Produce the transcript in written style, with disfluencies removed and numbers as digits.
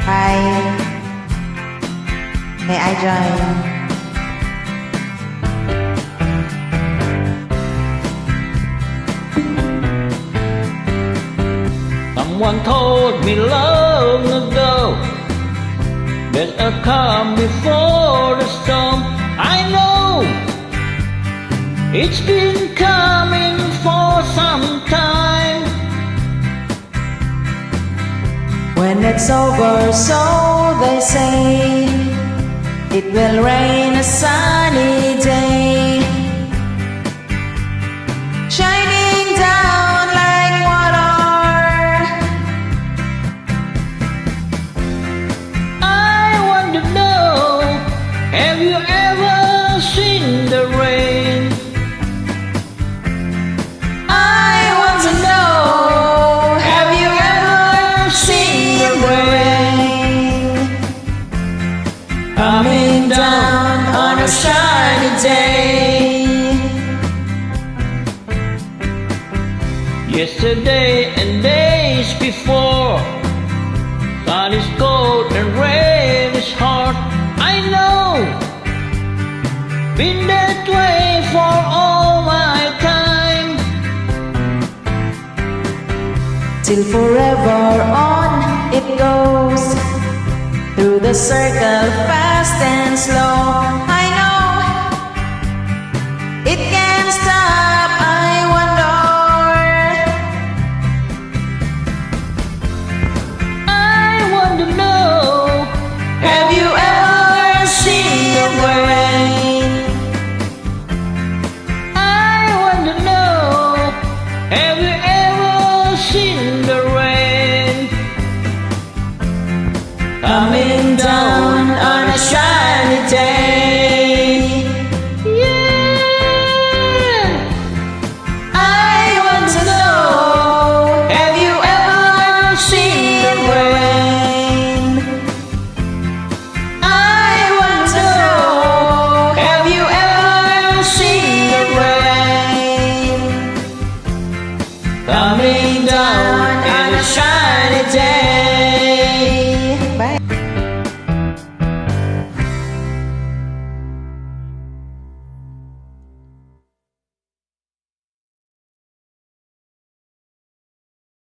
Hi, may I join? Someone told me long ago there's a calm before the storm. I know it's been coming for some time. When it's over, so they say, it will rain a sunny day, shining down like water. I want to know, have you ever seen the rain? I want to know, have you ever seen the rain coming down on a shiny day? Yesterday and days before, sun is cold and rain is hot. I know, been that way for all my time. Till forever on it goes, through the circle fast and slow. I know it can't stop, I wonder. I want to know, Have you ever seen the rain? I want to know, have you ever seen the rain Coming down on a shiny